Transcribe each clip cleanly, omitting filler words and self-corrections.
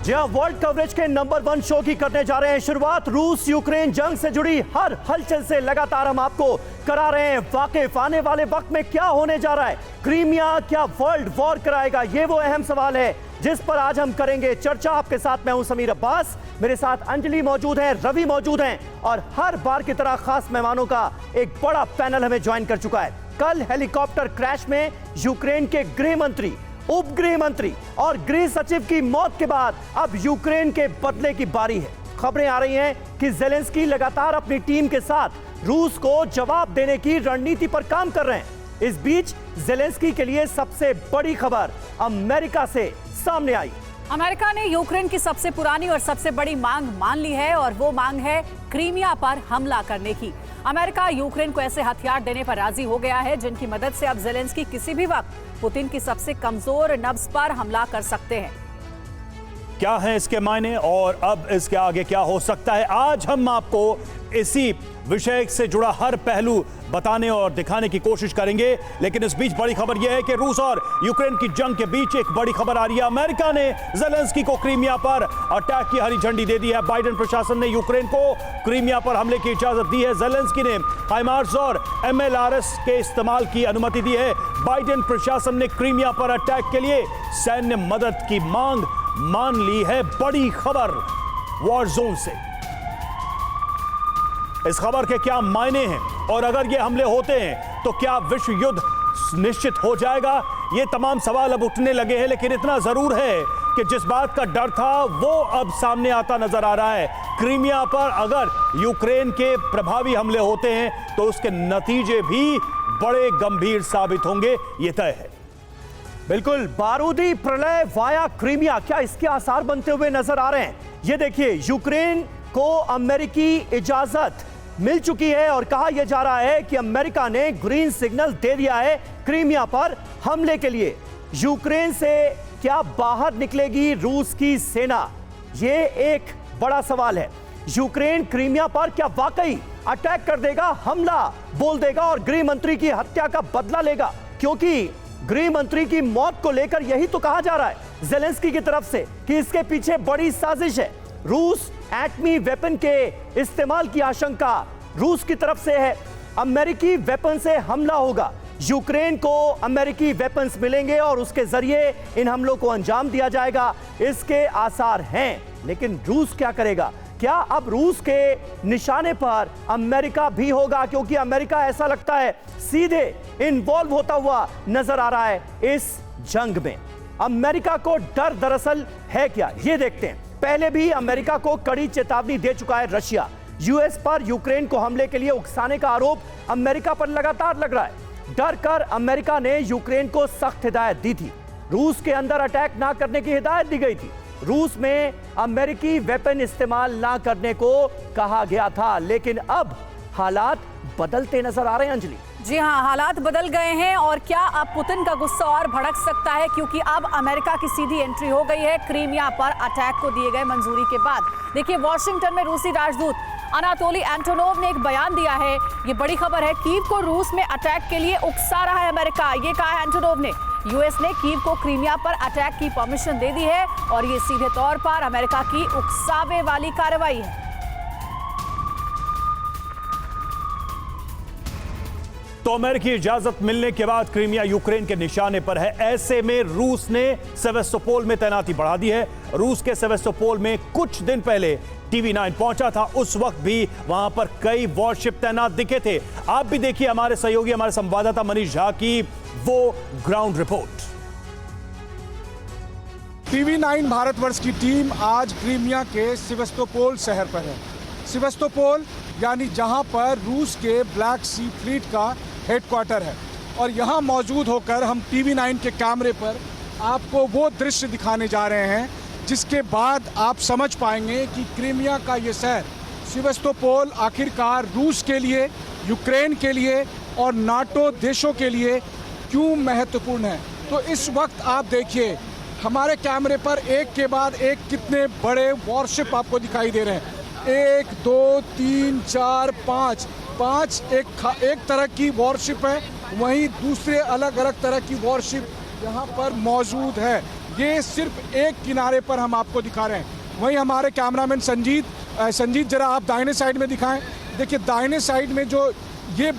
जी हाँ, world coverage के number 1 show की करने जा रहे हैं शुरुआत। रूस यूक्रेन जंग से जुड़ी हर हलचल से लगातार हम आपको करा रहे हैं वाकिफ। आने वाले वक्त में क्या होने जा रहा है, क्रीमिया क्या वर्ल्ड वॉर कराएगा, ये वो अहम सवाल है जिस पर आज हम करेंगे चर्चा। आपके साथ मैं हूं समीर अब्बास, मेरे साथ अंजलि मौजूद है, रवि मौजूद हैं और हर बार की तरह खास मेहमानों का एक बड़ा पैनल हमें ज्वाइन कर चुका है। कल हेलीकॉप्टर क्रैश में यूक्रेन के गृह मंत्री, उप गृह मंत्री और गृह सचिव की मौत के बाद अब यूक्रेन के बदले की बारी है। खबरें आ रही हैं कि ज़ेलेंस्की लगातार अपनी टीम के साथ रूस को जवाब देने की रणनीति पर काम कर रहे हैं। इस बीच ज़ेलेंस्की के लिए सबसे बड़ी खबर अमेरिका से सामने आई। अमेरिका ने यूक्रेन की सबसे पुरानी और सबसे बड़ी मांग मान ली है और वो मांग है क्रीमिया पर हमला करने की। अमेरिका यूक्रेन को ऐसे हथियार देने पर राजी हो गया है जिनकी मदद से अब ज़ेलेंस्की किसी भी वक्त पुतिन की सबसे कमजोर नब्ज पर हमला कर सकते हैं। क्या है इसके मायने और अब इसके आगे क्या हो सकता है, आज हम आपको इसी विषय से जुड़ा हर पहलू बताने और दिखाने की कोशिश करेंगे। लेकिन इस बीच बड़ी खबर यह है कि रूस और यूक्रेन की जंग के बीच एक बड़ी खबर आ रही है। अमेरिका ने ज़ेलेंस्की को क्रीमिया पर अटैक की हरी झंडी दे दी है। बाइडेन प्रशासन ने यूक्रेन को क्रीमिया पर हमले की इजाजत दी है। ज़ेलेंस्की ने हाइमार्स और MLRS के इस्तेमाल की अनुमति दी है। बाइडेन प्रशासन ने क्रीमिया पर अटैक के लिए सैन्य मदद की मांग मान ली है। बड़ी खबर वॉर जोन से। इस खबर के क्या मायने हैं और अगर ये हमले होते हैं तो क्या विश्व युद्ध निश्चित हो जाएगा, ये तमाम सवाल अब उठने लगे हैं। लेकिन इतना जरूर है कि जिस बात का डर था वो अब सामने आता नजर आ रहा है। क्रीमिया पर अगर यूक्रेन के प्रभावी हमले होते हैं तो उसके नतीजे भी बड़े गंभीर साबित होंगे, ये तय है। बिल्कुल, बारूदी प्रलय वाया क्रीमिया, क्या इसके आसार बनते हुए नजर आ रहे हैं। ये देखिए, यूक्रेन को अमेरिकी इजाजत मिल चुकी है और कहा यह जा रहा है कि अमेरिका ने ग्रीन सिग्नल दे दिया है क्रीमिया पर हमले के लिए। यूक्रेन से क्या बाहर निकलेगी रूस की सेना, यह एक बड़ा सवाल है। यूक्रेन क्रीमिया पर क्या वाकई अटैक कर देगा, हमला बोल देगा और गृह मंत्री की हत्या का बदला लेगा, क्योंकि गृह मंत्री की मौत को लेकर यही तो कहा जा रहा है ज़ेलेंस्की की तरफ से कि इसके पीछे बड़ी साजिश है। रूस एटमी वेपन के इस्तेमाल की आशंका रूस की तरफ से है। अमेरिकी वेपन से हमला होगा, यूक्रेन को अमेरिकी वेपन्स मिलेंगे और उसके जरिए इन हमलों को अंजाम दिया जाएगा, इसके आसार हैं। लेकिन रूस क्या करेगा, क्या अब रूस के निशाने पर अमेरिका भी होगा, क्योंकि अमेरिका ऐसा लगता है सीधे इन्वॉल्व होता हुआ नजर आ रहा है इस जंग में। अमेरिका को डर दरअसल है क्या, ये देखते हैं। पहले भी अमेरिका को कड़ी चेतावनी दे चुका है रशिया। यूएस पर यूक्रेन को हमले के लिए उकसाने का आरोप अमेरिका पर लगातार लग रहा है। डर कर अमेरिका ने यूक्रेन को सख्त हिदायत दी थी, रूस के अंदर अटैक ना करने की हिदायत दी गई थी, रूस में अमेरिकी वेपन इस्तेमाल ना करने को कहा गया था। लेकिन अब हालात बदलते नजर आ रहे हैं अंजलि। जी हाँ, हालात बदल गए हैं और क्या अब पुतिन का गुस्सा और भड़क सकता है, क्योंकि अब अमेरिका की सीधी एंट्री हो गई है क्रीमिया पर अटैक को दिए गए मंजूरी के बाद। देखिए, वॉशिंगटन में रूसी राजदूत अनातोली एंटोनोव ने एक बयान दिया है। ये बड़ी खबर है, कीव को रूस में अटैक के लिए उकसा रहा है अमेरिका, ये कहा है एंटोनोव ने। यूएस ने कीव को क्रीमिया पर अटैक की परमिशन दे दी है और ये सीधे तौर पर अमेरिका की उकसावे वाली कार्रवाई है। तो अमेरिकी इजाजत मिलने के बाद क्रीमिया यूक्रेन के निशाने पर है। ऐसे में रूस ने सेवेस्तोपोल में तैनाती बढ़ा दी है। रूस के सेवेस्तोपोल में कुछ दिन पहले TV9 पहुंचा था, उस वक्त भी वहां पर कई वॉरशिप तैनात दिखे थे। आप भी देखिए हमारे सहयोगी, हमारे संवाददाता मनीष झा की वो ग्राउंड रिपोर्ट। TV9 भारतवर्ष की टीम आज क्रीमिया के सेवेस्तोपोल शहर पर है। सेवेस्तोपोल यानी जहां पर रूस के ब्लैक सी फ्लीट का हेडक्वार्टर है और यहां मौजूद होकर हम TV9 के कैमरे पर आपको वो दृश्य दिखाने जा रहे हैं जिसके बाद आप समझ पाएंगे कि क्रीमिया का ये शहर सेवेस्तोपोल आखिरकार रूस के लिए, यूक्रेन के लिए और नाटो देशों के लिए क्यों महत्वपूर्ण है। तो इस वक्त आप देखिए हमारे कैमरे पर एक के बाद एक कितने बड़े वॉरशिप आपको दिखाई दे रहे हैं। 1 2 3 4 5 एक तरह की वॉरशिप है, वहीं दूसरे अलग अलग तरह की वॉरशिप यहाँ पर मौजूद है। ये सिर्फ एक किनारे पर हम आपको दिखा रहे हैं। वहीं हमारे कैमरामैन संजीत जरा आप दाहिने साइड में दिखाएं। देखिए दाहिने साइड में जो ये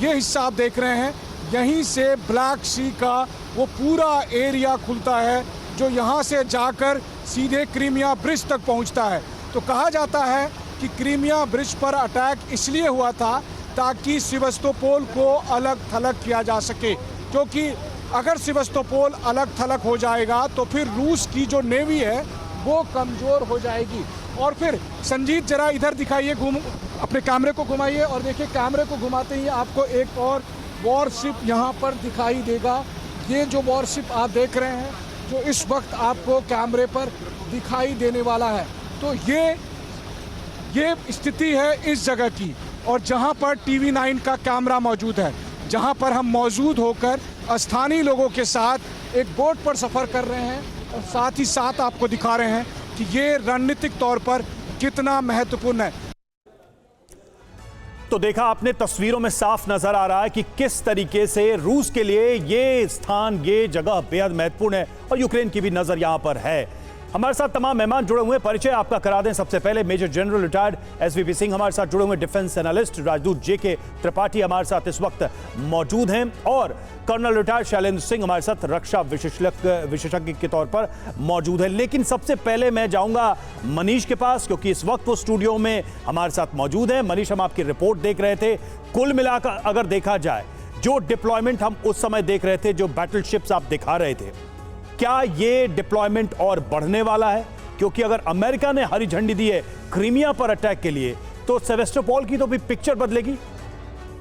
हिस्सा आप देख रहे हैं, यहीं से ब्लैक सी का वो पूरा एरिया खुलता है जो यहाँ से जाकर सीधे क्रीमिया ब्रिज तक पहुँचता है। तो कहा जाता है कि क्रीमिया ब्रिज पर अटैक इसलिए हुआ था ताकि सेवास्तोपोल को अलग थलग किया जा सके, क्योंकि अगर सेवास्तोपोल अलग थलग हो जाएगा तो फिर रूस की जो नेवी है वो कमज़ोर हो जाएगी। और फिर संजीत जरा इधर दिखाइए, अपने कैमरे को घुमाइए और देखिए कैमरे को घुमाते ही आपको एक और वॉरशिप यहाँ पर दिखाई देगा। ये जो वॉरशिप आप देख रहे हैं जो इस वक्त आपको कैमरे पर दिखाई देने वाला है, तो ये स्थिति है इस जगह की। और जहाँ पर TV9 का कैमरा मौजूद है, जहाँ पर हम मौजूद होकर स्थानीय लोगों के साथ एक बोट पर सफ़र कर रहे हैं और साथ ही साथ आपको दिखा रहे हैं कि ये रणनीतिक तौर पर कितना महत्वपूर्ण है। तो देखा आपने, तस्वीरों में साफ नजर आ रहा है कि किस तरीके से रूस के लिए ये स्थान, ये जगह बेहद महत्वपूर्ण है और यूक्रेन की भी नजर यहां पर है। हमारे साथ तमाम मेहमान जुड़े हुए हैं, परिचय आपका करा दें। सबसे पहले major general retired SVP Singh हमारे साथ जुड़े हुए, डिफेंस एनालिस्ट राजदूत JK त्रिपाठी हमारे साथ इस वक्त मौजूद हैं और कर्नल रिटायर्ड शैलेंद्र सिंह हमारे साथ रक्षा विशेषज्ञ के तौर पर मौजूद है। लेकिन सबसे पहले मैं जाऊंगा मनीष के पास, क्योंकि इस वक्त वो स्टूडियो में हमारे साथ मौजूद है। मनीष, हम आपकी रिपोर्ट देख रहे थे। कुल मिलाकर अगर देखा जाए, जो डिप्लॉयमेंट हम उस समय देख रहे थे, जो बैटलशिप्स आप दिखा रहे थे, क्या ये डिप्लॉयमेंट और बढ़ने वाला है? क्योंकि अगर अमेरिका ने हरी झंडी दी है क्रीमिया पर अटैक के लिए, तो सेवास्तोपोल की तो भी पिक्चर बदलेगी।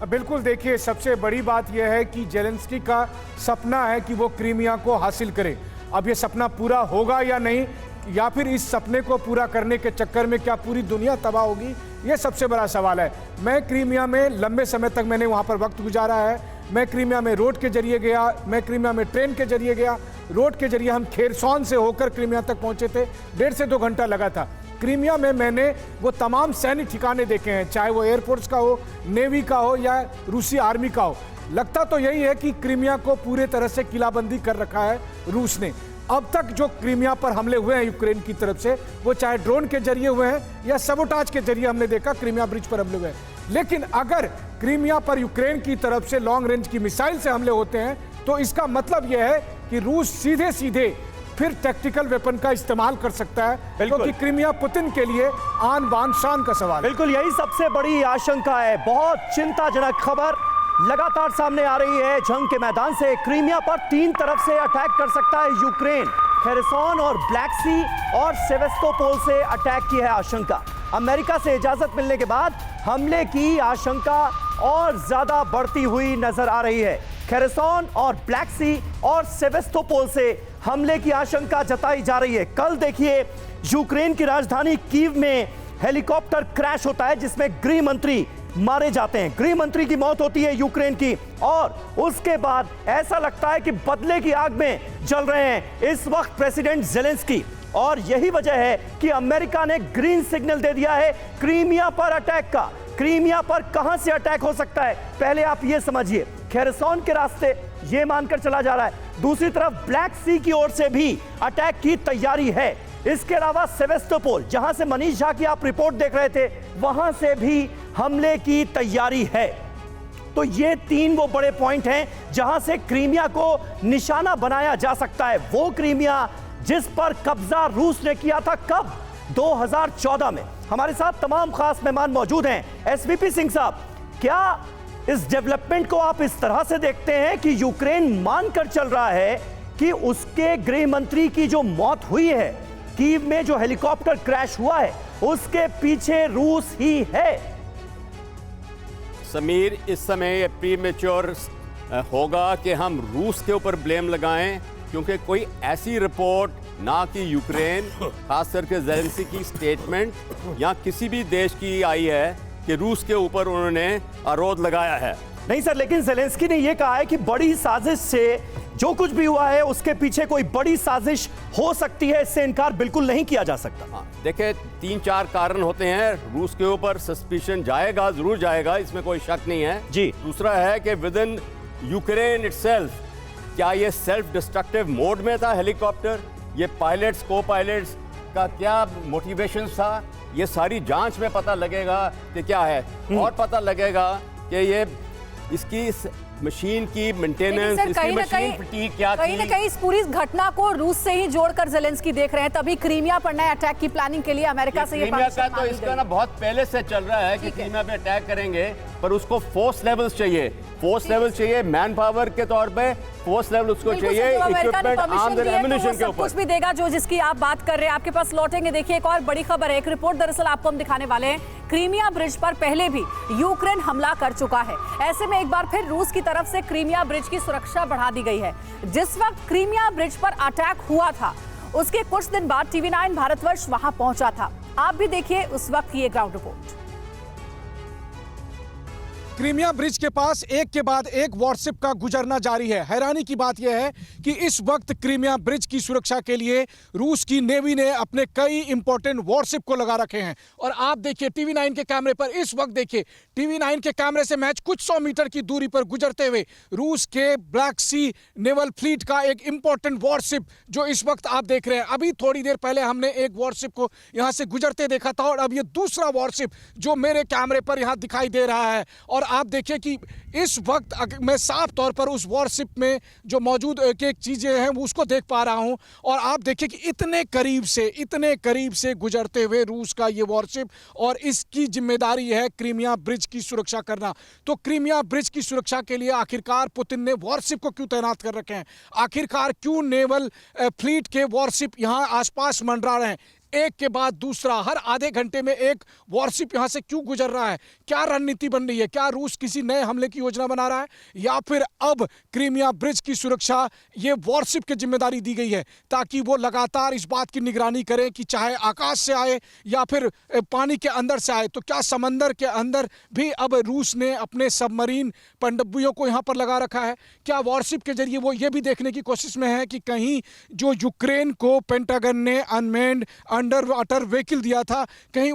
बिल्कुल, देखिए सबसे बड़ी बात यह है कि जेलेंस्की का सपना है कि वो क्रीमिया को हासिल करे। अब ये सपना पूरा होगा या नहीं, या फिर इस सपने को पूरा करने के चक्कर में क्या पूरी दुनिया तबाह होगी, ये सबसे बड़ा सवाल है। मैं क्रीमिया में लंबे समय तक मैंने वहाँ पर वक्त गुजारा है। मैं क्रीमिया में रोड के जरिए गया, मैं क्रीमिया में ट्रेन के जरिए गया। रोड के जरिए हम खेरसॉन से होकर क्रीमिया तक पहुँचे थे, 1.5 से 2 घंटा लगा था। क्रीमिया में मैंने वो तमाम सैन्य ठिकाने देखे हैं, चाहे वो एयरफोर्स का हो, नेवी का हो या रूसी आर्मी का हो। लगता तो यही है कि क्रीमिया को पूरे तरह से किलाबंदी कर रखा है रूस ने। अब तक जो क्रीमिया पर हमले हुए हैं यूक्रेन की तरफ से, वो चाहे ड्रोन के जरिए हुए हैं या सबोटाज के जरिए हमने देखा क्रीमिया ब्रिज पर हमले हुए हैं। लेकिन अगर क्रीमिया पर यूक्रेन की तरफ से लॉन्ग रेंज की मिसाइल से हमले होते हैं, तो इसका मतलब यह है कि रूस सीधे सीधे फिर टैक्टिकल वेपन का इस्तेमाल कर सकता है, क्योंकि क्रीमिया पुतिन के लिए आन बान शान का सवाल है। बिल्कुल, यही सबसे बड़ी आशंका है। बहुत चिंताजनक खबर लगातार सामने आ रही है। जंग के मैदान से क्रीमिया पर 3 तरफ से अटैक कर सकता है यूक्रेन। खेरसॉन और ब्लैक सी और सेवास्तोपोल से अटैक की है आशंका। अमेरिका से इजाजत मिलने के बाद हमले की आशंका और ज्यादा बढ़ती हुई नजर आ रही है। खेरसॉन और ब्लैक सी और सेवास्तोपोल से हमले की आशंका जताई जा रही है। कल देखिए, यूक्रेन की राजधानी कीव में हेलीकॉप्टर क्रैश होता है जिसमें गृह मंत्री मारे जाते हैं। गृह मंत्री की मौत होती है यूक्रेन की, और उसके बाद ऐसा लगता है कि बदले की आग में जल रहे हैं इस वक्त प्रेसिडेंट जेलेंस्की। और यही वजह है कि अमेरिका ने ग्रीन सिग्नल दे दिया है क्रीमिया पर अटैक का। क्रीमिया पर कहां से अटैक हो सकता है, पहले आप ये समझिए। खेरसॉन के रास्ते ये मानकर चला जा रहा है। दूसरी तरफ ब्लैक सी की ओर से भी अटैक की तैयारी है। इसके अलावा सेवास्तोपोल, जहां से मनीष झा की आप रिपोर्ट देख रहे थे, वहां से भी हमले की तैयारी है। तो ये 3 वो बड़े पॉइंट हैं जहां से क्रीमिया को निशाना बनाया जा सकता है। वो क्रीमिया जिस पर कब्जा रूस ने किया था, कब? 2014 में। हमारे साथ तमाम खास मेहमान मौजूद हैं। SVP सिंह साहब, क्या इस डेवलपमेंट को आप इस तरह से देखते हैं कि यूक्रेन मानकर चल रहा है कि उसके गृह मंत्री की जो मौत हुई है, कीव में जो हेलीकॉप्टर क्रैश हुआ है, उसके पीछे रूस ही है? समीर, इस समय ये प्रीमेच्योर होगा कि हम रूस के ऊपर ब्लेम लगाएं, क्योंकि कोई ऐसी रिपोर्ट ना कि यूक्रेन, खास करके जेलेंस्की की स्टेटमेंट या किसी भी देश की आई है कि रूस के ऊपर उन्होंने आरोप लगाया है। नहीं सर, लेकिन जेलेंस्की ने यह कहा है कि बड़ी साजिश से जो कुछ भी हुआ है उसके पीछे कोई बड़ी साजिश हो सकती है, इससे इनकार बिल्कुल नहीं किया जा सकता। देखिए, 3-4 कारण होते हैं। रूस के ऊपर सस्पिशन जाएगा, जरूर जाएगा, इसमें कोई शक नहीं है जी। दूसरा है कि विद इन यूक्रेन इटसेल्फ क्या ये सेल्फ डिस्ट्रक्टिव मोड में था हेलीकॉप्टर? ये पायलट्स को पायलट्स का क्या मोटिवेशन था? ये सारी जांच में पता लगेगा कि क्या है, और पता लगेगा कि ये इसकी मशीन की मेंटेनेंस, इसकी मशीन फटीग क्या थी। कहीं ना कहीं इस पूरी घटना को रूस से ही जोड़कर ज़ेलेंस्की देख रहे हैं, तभी क्रीमिया पर नए अटैक की प्लानिंग के लिए अमेरिका से ये क्रीमिया का तो इसका ना बहुत पहले से चल रहा है कि क्रीमिया पे अटैक करेंगे, पर उसको फोर्स लेवल्स चाहिए, फोर्स लेवल चाहिए, मैन पावर के तौर पे फोर्स लेवल उसको चाहिए, इक्विपमेंट, आर्म्स एंड एम्युनिशन के ऊपर कुछ भी देगा जो जिसकी आप बात कर रहे हैं। आपके पास लौटेंगे। देखिए एक और बड़ी खबर है, एक रिपोर्ट दरअसल आपको हम दिखाने वाले हैं। क्रीमिया ब्रिज पर पहले भी यूक्रेन हमला कर चुका है, ऐसे में एक बार फिर रूस की तरफ से क्रीमिया ब्रिज की सुरक्षा बढ़ा दी गई है। जिस वक्त क्रीमिया ब्रिज पर अटैक हुआ था उसके कुछ दिन बाद TV9 भारतवर्ष वहां पहुंचा था। आप भी देखिए उस वक्त की ये ग्राउंड रिपोर्ट। क्रीमिया ब्रिज के पास एक के बाद एक वॉरशिप का गुजरना जारी है। हैरानी की बात यह है कि इस वक्त क्रीमिया ब्रिज की सुरक्षा के लिए रूस की नेवी ने अपने कई इंपॉर्टेंट वॉरशिप को लगा रखे हैं। और आप देखिए TV9 के कैमरे पर, इस वक्त देखिए TV9 के कैमरे से मैच कुछ 100 मीटर की दूरी पर गुजरते हुए रूस के ब्लैक सी नेवल फ्लीट का एक इंपॉर्टेंट वॉरशिप जो इस वक्त आप देख रहे हैं। अभी थोड़ी देर पहले हमने एक वॉरशिप को यहां से गुजरते देखा था, और अब ये दूसरा वॉरशिप जो मेरे कैमरे पर यहां दिखाई दे रहा है। और आप देखिए कि इस वक्त मैं साफ तौर पर उस वॉरशिप में जो मौजूद एक चीजें हैं उसको देख पा रहा हूं। और आप देखिए कि इतने करीब से गुजरते हुए रूस का ये वॉरशिप, और इसकी जिम्मेदारी है क्रीमिया ब्रिज की सुरक्षा करना। तो क्रीमिया ब्रिज की सुरक्षा के लिए आखिरकार पुतिन ने वॉरशिप को क्यों तैनात कर रखे हैं? आखिरकार क्यों नेवल फ्लीट के वॉरशिप यहां आसपास मंडरा रहे हैं? एक के बाद दूसरा हर आधे घंटे में एक वॉरशिप यहां से क्यों गुजर रहा है? क्या रणनीति बन रही है? क्या रूस किसी नए हमले की योजना बना रहा है, या फिर अब क्रीमिया ब्रिज की सुरक्षा ये वॉरशिप की जिम्मेदारी दी गई है ताकि वो लगातार इस बात की निगरानी करें कि चाहे आकाश से आए या फिर पानी के अंदर से आए, तो क्या समंदर के अंदर भी अब रूस ने अपने सबमरीन पनडुब्बियों को यहां पर लगा रखा है? क्या वॉरशिप के जरिए वो ये भी देखने की कोशिश में है कि कहीं जो यूक्रेन को पेंटागन ने अनमेन्ड अंडर वाटर व्हीकल दिया था, कहीं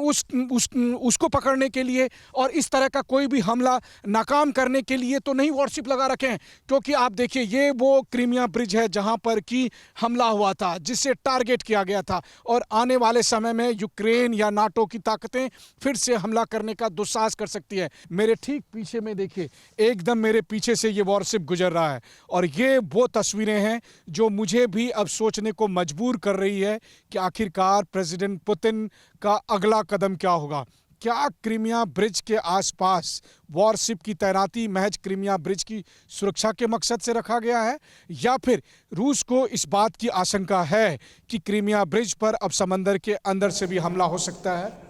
उसको पकड़ने के लिए और इस तरह का कोई भी हमला नाकाम करने के लिए तो नहीं वॉरशिप लगा रखे हैं? क्योंकि आप देखिए ये वो क्रीमिया ब्रिज है जहां पर कि हमला हुआ था, जिससे टारगेट किया गया था, और आने वाले समय में यूक्रेन या नाटो की ताकतें फिर से हमला करने का दुस्साहस कर सकती है। मेरे ठीक पीछे में देखिए, एकदम मेरे पीछे से ये वॉरशिप गुजर रहा है, और ये वो तस्वीरें हैं जो मुझे भी अब सोचने को मजबूर कर रही है कि आखिरकार प्रेसिडेंट पुतिन का अगला कदम क्या होगा। क्या क्रीमिया ब्रिज के आसपास वॉरशिप की तैनाती महज क्रीमिया ब्रिज की सुरक्षा के मकसद से रखा गया है, या फिर रूस को इस बात की आशंका है कि क्रीमिया ब्रिज पर अब समंदर के अंदर से भी हमला हो सकता है?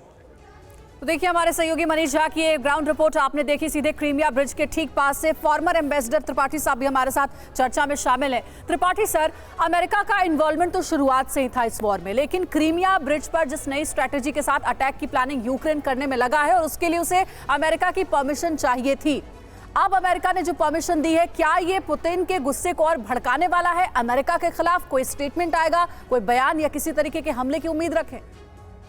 तो देखिए हमारे सहयोगी मनीष झा की ग्राउंड रिपोर्ट आपने देखी सीधे क्रीमिया ब्रिज के ठीक पास से। फॉर्मर एम्बेसडर त्रिपाठी साहब भी हमारे साथ चर्चा में शामिल हैं। त्रिपाठी सर, अमेरिका का इन्वॉल्वमेंट तो शुरुआत से ही था इस वॉर में, लेकिन क्रीमिया ब्रिज पर जिस नई स्ट्रैटेजी के साथ अटैक की प्लानिंग यूक्रेन करने में लगा है, और उसके लिए उसे अमेरिका की परमिशन चाहिए थी। अब अमेरिका ने जो परमिशन दी है, क्या ये पुतिन के गुस्से को और भड़काने वाला है? अमेरिका के खिलाफ कोई स्टेटमेंट आएगा, कोई बयान या किसी तरीके के हमले की उम्मीद रखें?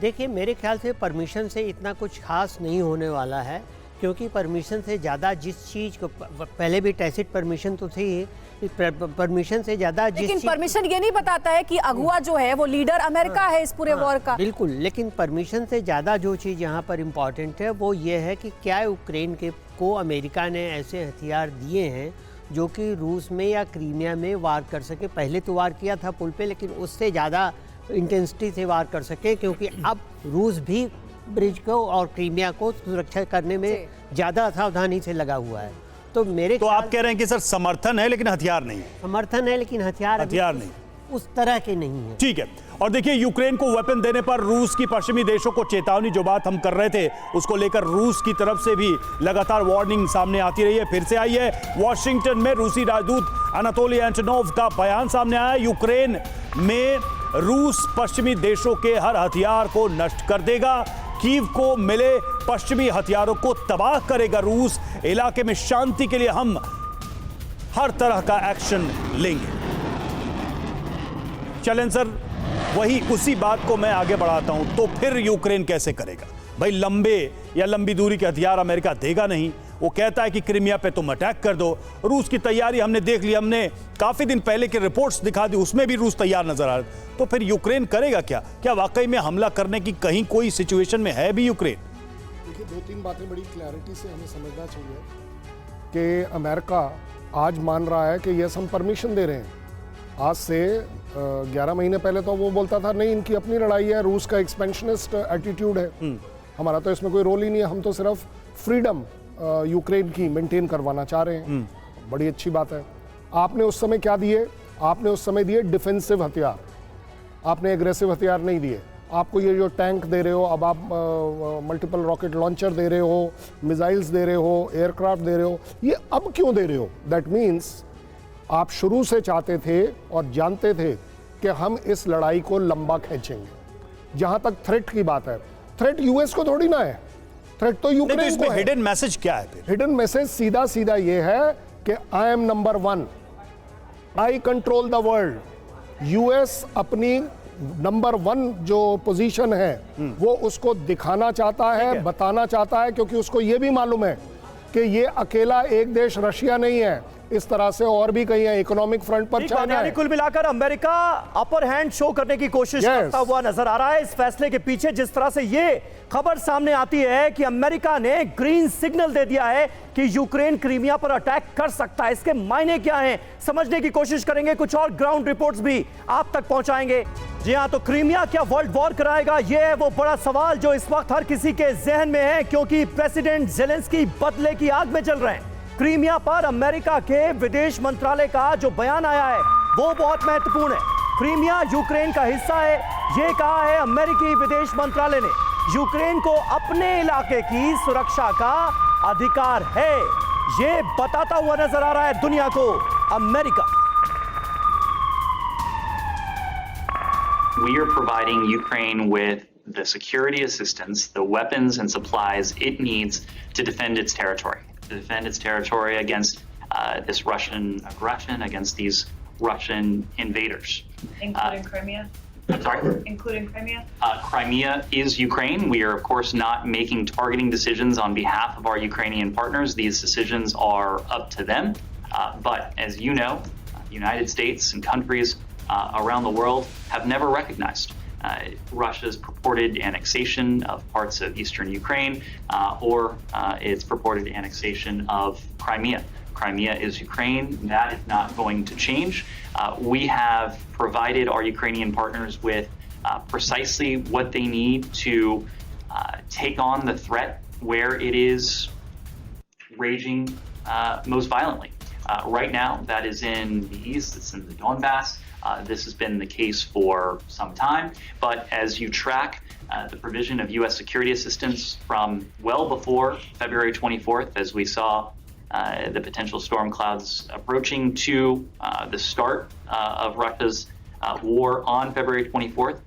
देखिए मेरे ख्याल से परमिशन से इतना कुछ खास नहीं होने वाला है, क्योंकि परमिशन से ज़्यादा जिस चीज़ को पहले भी टैसिट परमिशन तो थी, परमिशन से ज़्यादा लेकिन परमिशन ये नहीं बताता है कि अगुआ जो है वो लीडर अमेरिका है इस पूरे वॉर का। बिल्कुल, लेकिन परमिशन से ज़्यादा जो चीज़ यहाँ पर इम्पॉर्टेंट है वो ये है कि क्या यूक्रेन को अमेरिका ने ऐसे हथियार दिए हैं जो कि रूस में या क्रीमिया में वार कर सके। पहले तो वार किया था पुल पे, लेकिन उससे ज़्यादा इंटेंसिटी से वार कर सके, क्योंकि अब रूस भी ब्रिज को और क्रीमिया को सुरक्षा करने में ज़्यादा सावधानी से लगा हुआ है। तो आप कह रहे हैं कि सर समर्थन है लेकिन हथियार नहीं है? समर्थन है लेकिन हथियार नहीं उस तरह के नहीं है। ठीक है। और देखिए यूक्रेन को वेपन देने पर रूस की पश्चिमी देशों को चेतावनी, जो बात हम कर रहे थे उसको लेकर रूस की तरफ से भी लगातार वार्निंग सामने आती रही है, फिर से आई है। वॉशिंगटन में रूसी राजदूत अनातोली एंटोनोव का बयान सामने आया। यूक्रेन में रूस पश्चिमी देशों के हर हथियार को नष्ट कर देगा, कीव को मिले पश्चिमी हथियारों को तबाह करेगा रूस, इलाके में शांति के लिए हम हर तरह का एक्शन लेंगे। चलें सर, वही उसी बात को मैं आगे बढ़ाता हूं। तो फिर यूक्रेन कैसे करेगा भाई? लंबी दूरी के हथियार अमेरिका देगा नहीं, वो कहता है कि क्रीमिया पे तुम अटैक कर दो। रूस की तैयारी हमने देख ली, हमने काफी दिन पहले की रिपोर्ट्स दिखा दी, उसमें भी रूस तैयार नजर आ रहा है। तो फिर यूक्रेन करेगा क्या? क्या वाकई में हमला करने की कहीं कोई सिचुएशन में है भी यूक्रेन? देखिए, दो तीन बातें बड़ी क्लैरिटी से हमें समझना चाहिए कि अमेरिका आज मान रहा है कि यस हम परमिशन दे रहे हैं। आज से 11 महीने पहले तो वो बोलता था नहीं इनकी अपनी लड़ाई है, रूस का एक्सपेंशनिस्ट एटीट्यूड है, हमारा तो इसमें कोई रोल ही नहीं है, हम तो सिर्फ फ्रीडम यूक्रेन की मेंटेन करवाना चाह रहे हैं। बड़ी अच्छी बात है। आपने उस समय क्या दिए? आपने उस समय दिए डिफेंसिव हथियार, आपने एग्रेसिव हथियार नहीं दिए। आपको ये जो टैंक दे रहे हो, अब आप मल्टीपल रॉकेट लॉन्चर दे रहे हो, मिसाइल्स दे रहे हो, एयरक्राफ्ट दे रहे हो, ये अब क्यों दे रहे हो? दैट मीन्स आप शुरू से चाहते थे और जानते थे कि हम इस लड़ाई को लंबा खींचेंगे। जहां तक थ्रेट की बात है, थ्रेट यूएस को थोड़ी ना है, थ्रेट तो यूक्रेन को है। हिडन मैसेज क्या है फिर? हिडन मैसेज सीधा सीधा ये है कि I am number 1, I control the world. US अपनी नंबर 1 जो पोजीशन है वो उसको दिखाना चाहता है, बताना चाहता है, क्योंकि उसको ये भी मालूम है कि ये अकेला एक देश रशिया नहीं है, इस तरह से और भी कहीं है, इकोनॉमिक फ्रंट पर चाइना है। कुल मिलाकर अमेरिका अपर हैंड शो करने की कोशिश करता हुआ नजर आ रहा है। इस फैसले के पीछे जिस तरह से ये खबर सामने आती है कि अमेरिका ने ग्रीन सिग्नल दे दिया है कि यूक्रेन क्रीमिया पर अटैक कर सकता है, इसके मायने क्या हैं समझने की कोशिश करेंगे। कुछ और ग्राउंड रिपोर्ट्स भी आप तक पहुंचाएंगे। जी हां, तो क्रीमिया क्या वर्ल्ड वॉर कराएगा? यह है वो बड़ा सवाल जो इस वक्त हर किसी के जहन में है, क्योंकि प्रेसिडेंट जेलेंस्की बदले की आग में चल रहे हैं। क्रीमिया पर अमेरिका के विदेश मंत्रालय का जो बयान आया है वो बहुत महत्वपूर्ण है। क्रीमिया यूक्रेन का हिस्सा है, ये कहा है अमेरिकी विदेश मंत्रालय ने। यूक्रेन को अपने इलाके की सुरक्षा का अधिकार है, ये बताता हुआ नजर आ रहा है दुनिया को America. We are providing Ukraine with the security assistance, the weapons and supplies it needs to defend its territory. To defend its territory against this Russian aggression, against these Russian invaders. Including Crimea? I'm sorry? Including Crimea? Crimea is Ukraine. We are, of course, not making targeting decisions on behalf of our Ukrainian partners. These decisions are up to them. But as you know, the United States and countries around the world have never recognized Russia's purported annexation of parts of eastern Ukraine or its purported annexation of Crimea. Crimea is Ukraine. That is not going to change. We have provided our Ukrainian partners with precisely what they need to take on the threat where it is raging most violently. Right now, that is in the east, it's in the Donbass. This has been the case for some time, but as you track the provision of U.S. security assistance from well before February 24th, as we saw the potential storm clouds approaching, to the start of Russia's war on February 24th,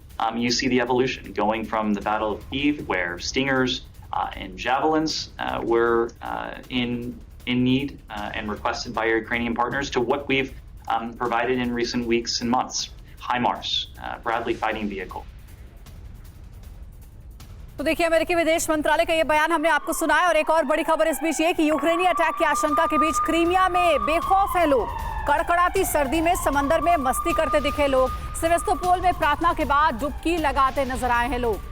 you see the evolution going from the Battle of Kyiv, where Stingers and Javelins were in need and requested by our Ukrainian partners, to what we've provided in recent weeks and months. HIMARS, Bradley fighting vehicle. तो देखिए, अमेरिकी विदेश मंत्रालय का ये बयान हमने आपको सुनाया। और एक और बड़ी खबर इस बीच ये कि यूक्रेनी अटैक की आशंका के बीच क्रीमिया में बेखौफ है लोग। कड़कड़ाती सर्दी में समंदर में मस्ती करते दिखे लोग। सेवेस्तोपोल में प्रार्थना के बाद डुबकी लगाते नजर आए हैं लोग।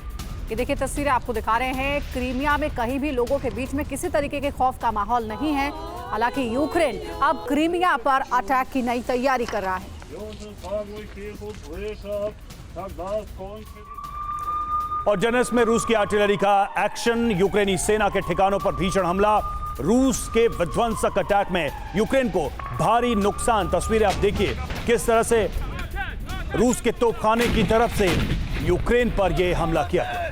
ये देखिए, तस्वीरें आपको दिखा रहे हैं। क्रीमिया में कहीं भी लोगों के बीच में किसी तरीके के खौफ का माहौल नहीं है। हालांकि यूक्रेन अब क्रीमिया पर अटैक की नई तैयारी कर रहा है। और जनस में रूस की आर्टिलरी का एक्शन, यूक्रेनी सेना के ठिकानों पर भीषण हमला, रूस के विध्वंसक अटैक में यूक्रेन को भारी नुकसान। तस्वीरें आप देखिए किस तरह से रूस के तोपखाने की तरफ से यूक्रेन पर यह हमला किया गया।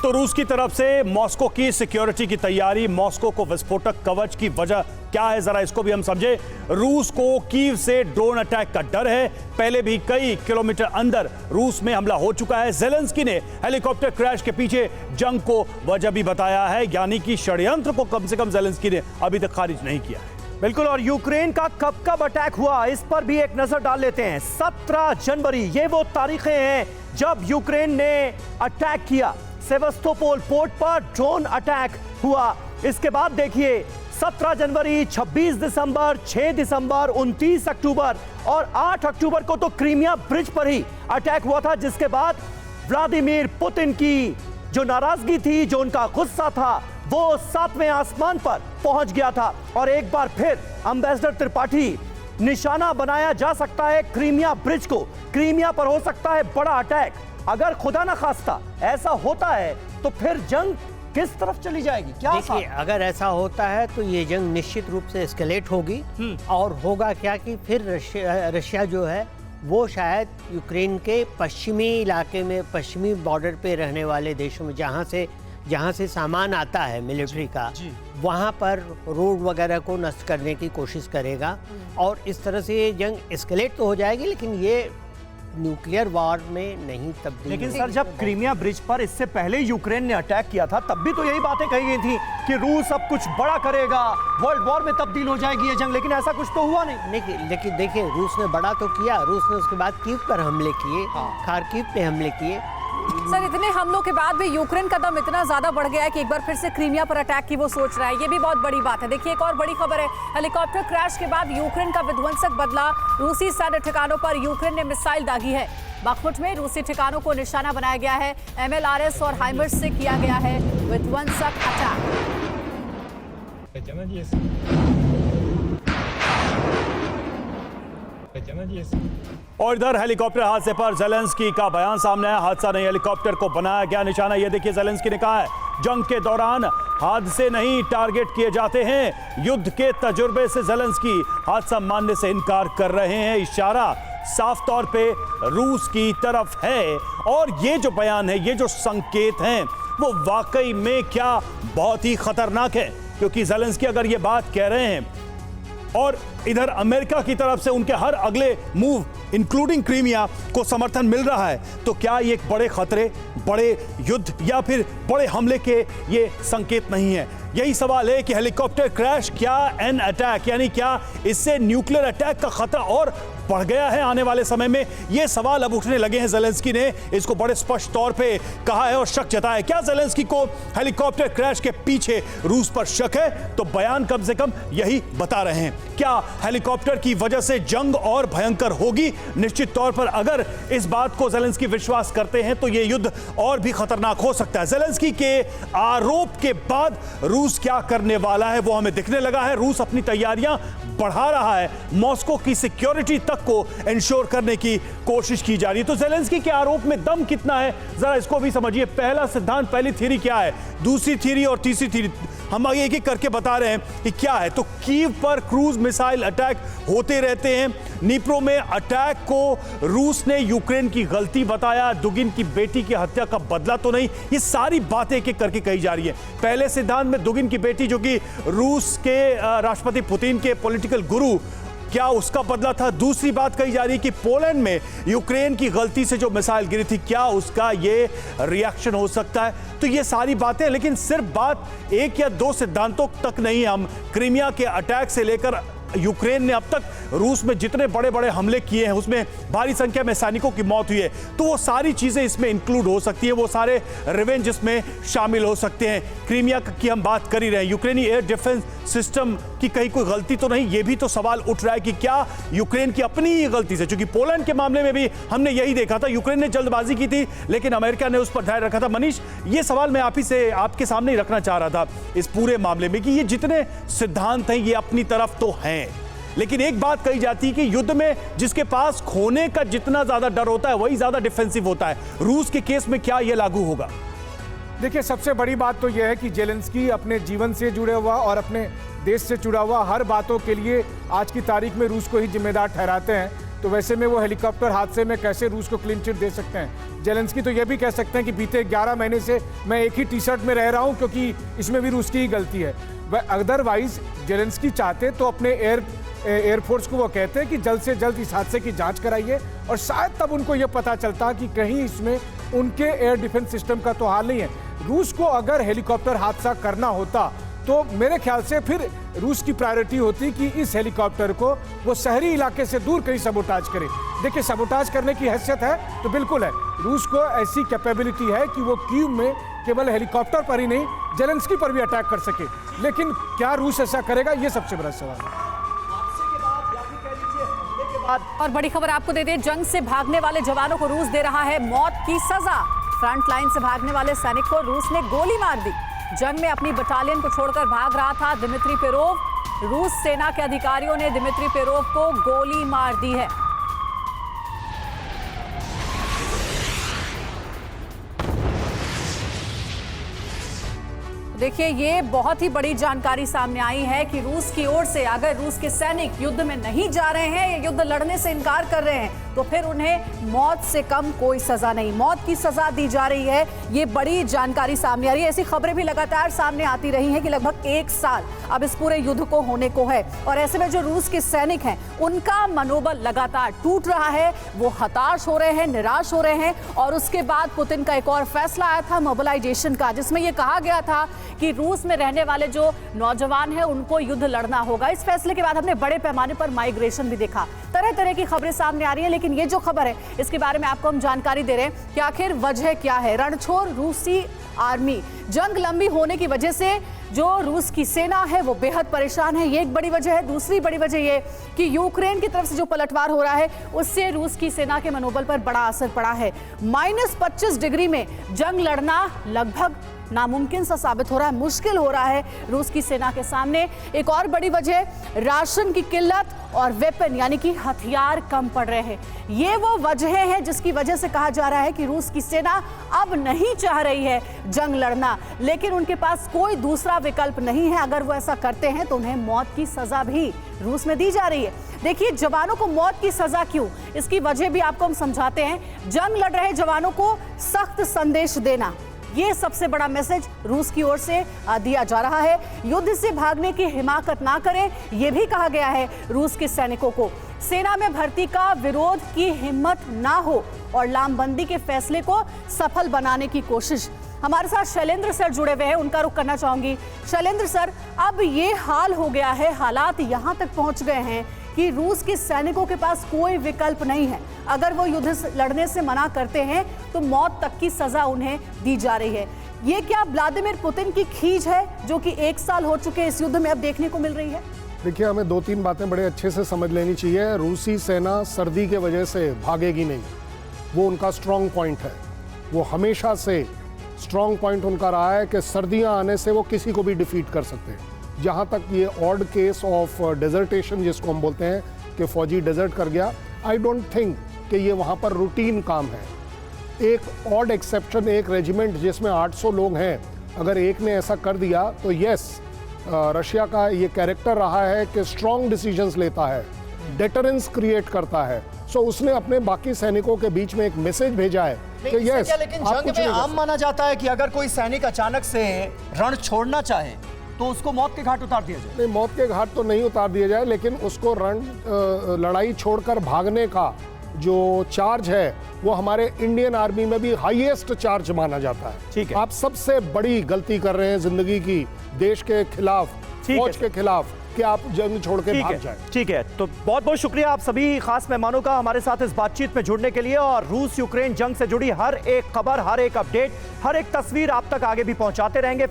तो रूस की तरफ से मॉस्को की सिक्योरिटी की तैयारी, मॉस्को को विस्फोटक कवच की वजह क्या है, जरा इसको भी हम समझे। रूस को कीव से ड्रोन अटैक का डर है। पहले भी कई किलोमीटर अंदर रूस में हमला हो चुका है। जेलेंस्की ने हेलीकॉप्टर क्रैश के पीछे जंग को वजह भी बताया है, यानी कि षड्यंत्र को कम से कम जेलेंस्की ने अभी तक खारिज नहीं किया है। बिल्कुल, और यूक्रेन का कब अटैक हुआ इस पर भी एक नजर डाल लेते हैं। 17 जनवरी ये वो तारीखें हैं जब यूक्रेन ने अटैक किया। सेवास्तोपोल पोर्ट पर ड्रोन अटैक हुआ। इसके बाद देखिए 17 जनवरी, 26 दिसंबर, 6 दिसंबर, 29 अक्टूबर और 8 अक्टूबर को तो क्रीमिया ब्रिज पर ही अटैक हुआ था, जिसके बाद व्लादिमीर पुतिन की जो नाराजगी थी, जो उनका गुस्सा था, वो 7वें आसमान पर पहुंच गया था। और एक बार फिर एम्बेसडर त्रिपाठी, निशाना बनाया जा सकता है क्रीमिया ब्रिज को। क्रीमिया पर हो सकता है बड़ा अटैक। अगर खुदा ना खास्ता ऐसा होता है तो फिर जंग किस तरफ चली जाएगी? क्या देखिए, अगर ऐसा होता है तो ये जंग निश्चित रूप से एस्केलेट होगी। और होगा क्या कि फिर रशिया जो है वो शायद यूक्रेन के पश्चिमी इलाके में, पश्चिमी बॉर्डर पे रहने वाले देशों में, जहाँ से सामान आता है मिलिट्री का, वहाँ पर रोड वगैरह को नष्ट करने की कोशिश करेगा। और इस तरह से ये जंग एस्केलेट तो हो जाएगी, लेकिन ये न्यूक्लियर वॉर में नहीं तब्दील। लेकिन सर, जब क्रीमिया ब्रिज पर इससे पहले यूक्रेन ने अटैक किया था, तब भी तो यही बातें कही गई थी कि रूस अब कुछ बड़ा करेगा, वर्ल्ड वॉर में तब्दील हो जाएगी ये जंग, लेकिन ऐसा कुछ तो हुआ नहीं। लेकिन देखिए, रूस ने बड़ा तो किया। रूस ने उसके बाद कीव पर हमले किए, खार्किव पे हमले किए। सर, इतने हमलों के बाद भी यूक्रेन का दम इतना ज्यादा बढ़ गया है कि एक बार फिर से क्रीमिया पर अटैक की वो सोच रहा है। ये भी बहुत बड़ी बात है। देखिए, एक और बड़ी खबर है, हेलीकॉप्टर क्रैश के बाद यूक्रेन का विध्वंसक बदला। रूसी सैन्य ठिकानों पर यूक्रेन ने मिसाइल दागी है। बाखमुट में रूसी ठिकानों को निशाना बनाया गया है। MLRS और हाइमर्स से किया गया है विध्वंसक अटैक। और इधर हेलीकॉप्टर हादसे पर जेलेंस्की का बयान सामने आया। हादसा नहीं, हेलीकॉप्टर को बनाया गया निशाना। ये देखिए, जेलेंस्की ने कहा है जंग के दौरान हादसे नहीं टारगेट किए जाते हैं। युद्ध के तजुर्बे से जेलेंस्की हादसा मानने से इनकार कर रहे हैं। इशारा साफ तौर पे रूस की तरफ है। और ये जो बयान है, ये जो संकेत हैं, वो वाकई में क्या बहुत ही खतरनाक है, क्योंकि जेलेंस्की अगर ये बात कह रहे हैं और इधर अमेरिका की तरफ से उनके हर अगले मूव इंक्लूडिंग क्रीमिया को समर्थन मिल रहा है, तो क्या ये एक बड़े खतरे, बड़े युद्ध या फिर बड़े हमले के ये संकेत नहीं है? यही सवाल है कि हेलीकॉप्टर क्रैश क्या एन अटैक, यानी क्या इससे न्यूक्लियर अटैक का खतरा और बढ़ गया है आने वाले समय में? ये सवाल अब उठने लगे हैं। जेलेंस्की ने इसको बड़े स्पष्ट तौर पे कहा है और शक जताया। क्या जेलेंस्की को हेलीकॉप्टर क्रैश के पीछे रूस पर शक है? तो बयान कम से कम यही बता रहे हैं। क्या हेलीकॉप्टर की वजह से जंग और भयंकर होगी? निश्चित तौर पर अगर इस बात को जेलेंस्की विश्वास करते हैं तो यह युद्ध और भी खतरनाक हो सकता है। जेलेंस्की के आरोप के बाद रूस क्या करने वाला है वो हमें दिखने लगा है। रूस अपनी तैयारियां बढ़ा रहा है। मॉस्को की सिक्योरिटी तक को इंश्योर करने की कोशिश की जा रही है। तो जेलेंस्की के आरोप में दम कितना है, जरा इसको भी समझिए। पहला सिद्धांत, पहली थ्योरी क्या है, दूसरी थ्योरी और तीसरी थ्योरी हम आगे एक एक करके बता रहे हैं कि क्या है। तो कीव पर क्रूज मिसाइल अटैक होते रहते हैं। नीप्रो में अटैक को रूस ने यूक्रेन की गलती बताया। दुगिन की बेटी की हत्या का बदला तो नहीं। ये सारी बातें एक एक करके कही जा रही है। पहले सिद्धांत में दुगिन की बेटी, जो कि रूस के राष्ट्रपति पुतिन के पॉलिटिकल गुरु, क्या उसका बदला था? दूसरी बात कही जा रही है कि पोलैंड में यूक्रेन की गलती से जो मिसाइल गिरी थी, क्या उसका ये रिएक्शन हो सकता है? तो ये सारी बातें, लेकिन सिर्फ बात एक या दो सिद्धांतों तक नहीं। हम क्रीमिया के अटैक से लेकर यूक्रेन ने अब तक रूस में जितने बड़े बड़े हमले किए हैं उसमें भारी संख्या में सैनिकों की मौत हुई है, तो वो सारी चीजें इसमें इंक्लूड हो सकती है। वो सारे रिवेंज इसमें शामिल हो सकते हैं। क्रीमिया की हम बात कर ही रहे हैं। यूक्रेनी एयर डिफेंस सिस्टम की कहीं कोई गलती तो नहीं, ये भी तो सवाल उठ रहा है कि क्या यूक्रेन की अपनी ही गलती से, क्योंकि पोलैंड के मामले में भी हमने यही देखा था, यूक्रेन ने जल्दबाजी की थी लेकिन अमेरिका ने उस पर ध्यान रखा था। मनीष, ये सवाल मैं आप ही से आपके सामने ही रखना चाह रहा था इस पूरे मामले में कि ये जितने सिद्धांत हैं ये अपनी तरफ तो हैं, लेकिन एक बात कही जाती है कि युद्ध में जिसके पास खोने का जितना ज्यादा डर होता है वही ज्यादा डिफेंसिव होता है। रूस के केस में क्या यह लागू होगा? देखिए, सबसे बड़ी बात तो यह है कि जेलेंस्की अपने जीवन से जुड़े हुआ और अपने देश से जुड़ा हुआ हर बातों के लिए आज की तारीख में रूस को ही जिम्मेदार ठहराते हैं। तो वैसे में वो हेलीकॉप्टर हादसे में कैसे रूस को क्लीन चिट दे सकते हैं? जेलेंस्की तो यह भी कह सकते हैं कि बीते 11 महीने से मैं एक ही टी शर्ट में रह रहा हूं क्योंकि इसमें भी रूस की ही गलती है। वह अदरवाइज जेलेंस्की चाहते तो अपने एयरफोर्स को वो कहते हैं कि जल्द से जल्द इस हादसे की जांच कराइए, और शायद तब उनको ये पता चलता कि कहीं इसमें उनके एयर डिफेंस सिस्टम का तो हाल नहीं है। रूस को अगर हेलीकॉप्टर हादसा करना होता तो मेरे ख्याल से फिर रूस की प्रायोरिटी होती कि इस हेलीकॉप्टर को वो शहरी इलाके से दूर कहीं सबोटाज करे। देखिए, सबोटाज करने की हैसियत है तो बिल्कुल है, रूस को ऐसी कैपेबिलिटी है कि वो कीव में केवल हेलीकॉप्टर पर ही नहीं, जेलेंस्की पर भी अटैक कर सके। लेकिन क्या रूस ऐसा करेगा, ये सबसे बड़ा सवाल है। और बड़ी खबर आपको दे दें, जंग से भागने वाले जवानों को रूस दे रहा है मौत की सजा। फ्रंट लाइन से भागने वाले सैनिक को रूस ने गोली मार दी। जंग में अपनी बटालियन को छोड़कर भाग रहा था दिमित्री पेरोव। रूस सेना के अधिकारियों ने दिमित्री पेरोव को गोली मार दी है। देखिए, ये बहुत ही बड़ी जानकारी सामने आई है कि रूस की ओर से अगर रूस के सैनिक युद्ध में नहीं जा रहे हैं या युद्ध लड़ने से इनकार कर रहे हैं तो फिर उन्हें मौत से कम कोई सजा नहीं, मौत की सजा दी जा रही है। ये बड़ी जानकारी सामने आ रही है। ऐसी खबरें भी लगातार सामने आती रही हैं कि लगभग 1 साल अब इस पूरे युद्ध को होने को है और ऐसे में जो रूस के सैनिक हैं उनका मनोबल लगातार टूट रहा है, वो हताश हो रहे हैं, निराश हो रहे हैं। और उसके बाद पुतिन का एक और फैसला आया था मोबिलाइजेशन का, जिसमें यह कहा गया था कि रूस में रहने वाले जो नौजवान हैं उनको युद्ध लड़ना होगा। इस फैसले के बाद हमने बड़े पैमाने पर माइग्रेशन भी देखा, तरह तरह की खबरें सामने आ रही हैं। लेकिन ये जो खबर है इसके बारे में आपको हम जानकारी दे रहे हैं कि आखिर वजह क्या है। रणछोड़ रूसी आर्मी, जंग लंबी होने की वजह से जो रूस की सेना है वो बेहद परेशान है, ये एक बड़ी वजह है। दूसरी बड़ी वजह ये कि यूक्रेन की तरफ से जो पलटवार हो रहा है उससे रूस की सेना के मनोबल पर बड़ा असर पड़ा है। -25 डिग्री में जंग लड़ना लगभग नामुमकिन सा साबित हो रहा है, मुश्किल हो रहा है रूस की सेना के सामने। एक और बड़ी वजह, राशन की किल्लत और वेपन यानी कि हथियार कम पड़ रहे हैं। ये वो वजह है जिसकी वजह से कहा जा रहा है कि रूस की सेना अब नहीं चाह रही है जंग लड़ना, लेकिन उनके पास कोई दूसरा विकल्प नहीं है। अगर वो ऐसा करते हैं तो उन्हें मौत की सजा भी रूस में दी जा रही है। देखिए, जवानों को मौत की सजा क्यों, इसकी वजह भी आपको हम समझाते हैं। जंग लड़ रहे जवानों को सख्त संदेश देना, ये सबसे बड़ा मैसेज रूस की ओर से दिया जा रहा है। युद्ध से भागने की हिमाकत ना करें, यह भी कहा गया है रूस के सैनिकों को। सेना में भर्ती का विरोध की हिम्मत ना हो और लामबंदी के फैसले को सफल बनाने की कोशिश। हमारे साथ शैलेंद्र सर जुड़े हुए हैं, उनका रुख करना चाहूंगी। शैलेंद्र सर, अब ये हाल हो गया है, हालात यहां तक पहुंच गए हैं कि रूस के सैनिकों के पास कोई विकल्प नहीं है। अगर वो युद्ध लड़ने से मना करते हैं तो मौत तक की सजा उन्हें दी जा रही है। ये क्या व्लादिमीर पुतिन की खींच है जो कि 1 साल हो चुके इस युद्ध में अब देखने को मिल रही है? देखिए, हमें 2-3 बातें बड़े अच्छे से समझ लेनी चाहिए। रूसी सेना सर्दी के वजह से भागेगी नहीं, वो उनका स्ट्रॉन्ग पॉइंट है। वो हमेशा से स्ट्रॉन्ग पॉइंट उनका रहा है कि सर्दियां आने से वो किसी को भी डिफीट कर सकते हैं। जहाँ तक ये ऑड केस ऑफ डेजर्टेशन जिसको हम बोलते हैं कि फौजी डेजर्ट कर गया, आई डोंट थिंक कि ये वहाँ पर रूटीन काम है। एक ऑड एक्सेप्शन, एक रेजिमेंट जिसमें 800 लोग हैं, अगर एक ने ऐसा कर दिया तो यस, रशिया का ये कैरेक्टर रहा है कि स्ट्रॉन्ग डिसीजंस लेता है, डेटरेंस क्रिएट करता है। सो उसने अपने बाकी सैनिकों के बीच में एक मैसेज भेजा है कि यस। लेकिन जंग में आम माना जाता है कि अगर कोई सैनिक अचानक से रण छोड़ना चाहे तो उसको मौत के घाट उतार दिया जाए। नहीं, मौत के घाट तो नहीं उतार दिया जाए, लेकिन उसको लड़ाई छोड़कर भागने का जो चार्ज है वो हमारे इंडियन आर्मी में भी हाईएस्ट चार्ज माना जाता है। ठीक है, आप सबसे बड़ी गलती कर रहे हैं जिंदगी की, देश के खिलाफ, फौज के खिलाफ, कि आप जंग छोड़ के भाग जाएं। ठीक है, तो बहुत बहुत शुक्रिया आप सभी खास मेहमानों का हमारे साथ इस बातचीत में जुड़ने के लिए। और रूस यूक्रेन जंग से जुड़ी हर एक खबर, हर एक अपडेट, हर एक तस्वीर आप तक आगे भी पहुंचाते रहेंगे।